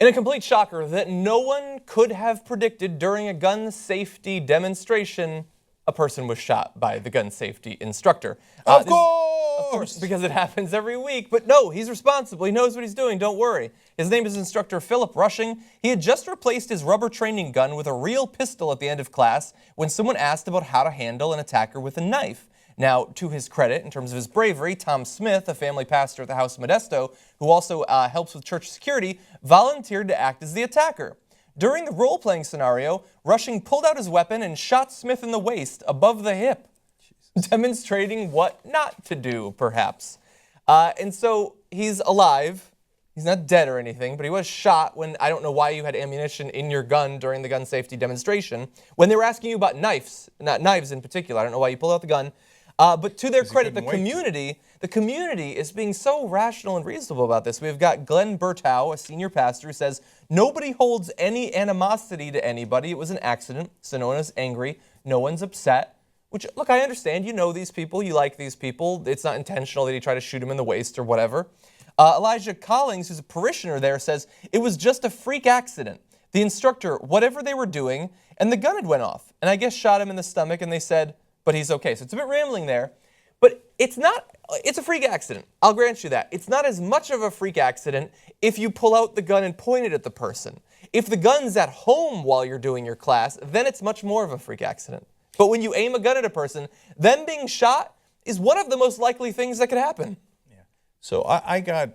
In a complete shocker that no one could have predicted during a gun safety demonstration, a person was shot by the gun safety instructor. Of course! Because it happens every week. But no, he's responsible. He knows what he's doing. Don't worry. His name is Instructor Phillip Rushing. He had just replaced his rubber training gun with a real pistol at the end of class when someone asked about how to handle an attacker with a knife. Now, to his credit, in terms of his bravery, Tom Smith, a family pastor at the House Modesto, who also helps with church security, volunteered to act as the attacker. During the role-playing scenario, Rushing pulled out his weapon and shot Smith in the waist, above the hip, demonstrating what not to do, perhaps. And so he's alive. He's not dead or anything, but he was shot when, I don't know why you had ammunition in your gun during the gun safety demonstration. When they were asking you about knives, not knives in particular, I don't know why you pulled out the gun. But to their credit, the community is being so rational and reasonable about this. We've got Glenn Bertow, a senior pastor, who says, nobody holds any animosity to anybody. It was an accident, so no one is angry. No one's upset. Which, look, I understand. You know these people. You like these people. It's not intentional that he tried to shoot him in the waist or whatever. Elijah Collings, who's a parishioner there, says, it was just a freak accident. The instructor, whatever they were doing, and the gun had went off. And I guess shot him in the stomach, and they said, but he's okay. So it's a bit rambling there. But it's a freak accident. I'll grant you that. It's not as much of a freak accident if you pull out the gun and point it at the person. If the gun's at home while you're doing your class, then it's much more of a freak accident. But when you aim a gun at a person, them being shot is one of the most likely things that could happen. Yeah. So I got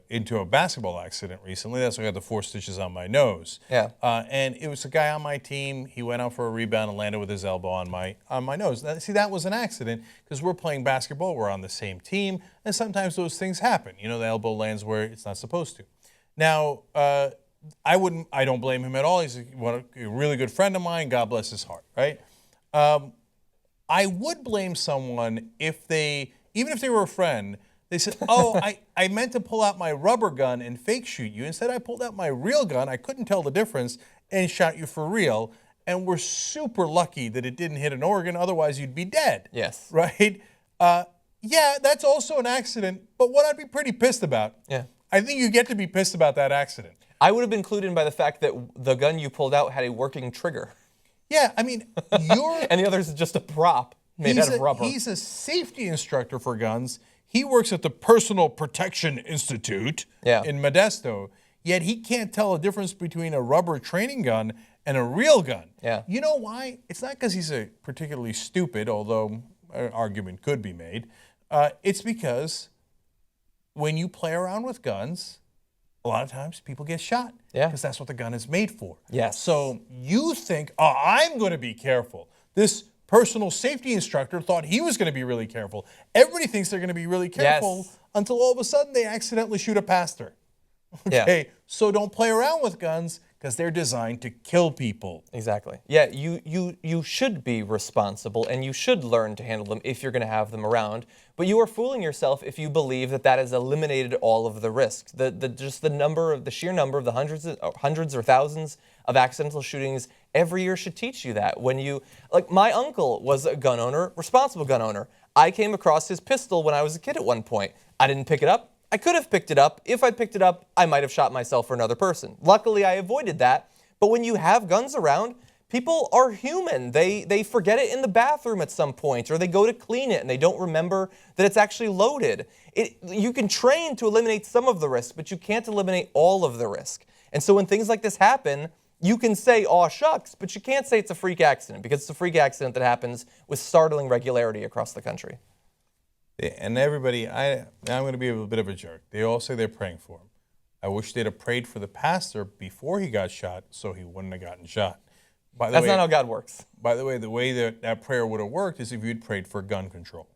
into a basketball accident recently. That's why I got the 4 stitches on my nose. Yeah. And it was a guy on my team. He went out for a rebound and landed with his elbow on my nose. Now, see, that was an accident because we're playing basketball. We're on the same team, and sometimes those things happen. You know, the elbow lands where it's not supposed to. Now, I don't blame him at all. He's a really good friend of mine. God bless his heart, right? I would blame someone even if they were a friend. They said, oh, I meant to pull out my rubber gun and fake shoot you. Instead, I pulled out my real gun. I couldn't tell the difference and shot you for real. And we're super lucky that it didn't hit an organ. Otherwise, you'd be dead. Yes. Right? Yeah, that's also an accident. But what I'd be pretty pissed about, I think you get to be pissed about that accident. I would have been clued in by the fact that the gun you pulled out had a working trigger. Yeah, I mean, and the other is just a prop made out of rubber. He's a safety instructor for guns. He works at the Personal Protection Institute in Modesto, yet he can't tell a difference between a rubber training gun and a real gun. Yeah. You know why? It's not because he's particularly stupid, although an argument could be made. It's because when you play around with guns, a lot of times people get shot. Yeah. Because that's what the gun is made for. Yes. So you think, oh, I'm going to be careful. This personal safety instructor thought he was going to be really careful. Everybody thinks they're going to be really careful until all of a sudden they accidentally shoot a pastor. Okay, so don't play around with guns because they're designed to kill people. Exactly. Yeah, you should be responsible and you should learn to handle them if you're going to have them around. But you are fooling yourself if you believe that that has eliminated all of the risks. The sheer number of the hundreds or thousands of accidental shootings every year should teach you that. Like my uncle was a gun owner, responsible gun owner. I came across his pistol when I was a kid at one point. I didn't pick it up. I could have picked it up. If I picked it up, I might have shot myself or another person. Luckily, I avoided that. But when you have guns around, people are human. They forget it in the bathroom at some point, or they go to clean it and they don't remember that it's actually loaded. You can train to eliminate some of the risk, but you can't eliminate all of the risk. And so when things like this happen, you can say, aw, shucks, but you can't say it's a freak accident because it's a freak accident that happens with startling regularity across the country. And everybody, now I'm going to be a bit of a jerk. They all say they're praying for him. I wish they'd have prayed for the pastor before he got shot so he wouldn't have gotten shot. That's not how God works. By the way that prayer would have worked is if you'd prayed for gun control.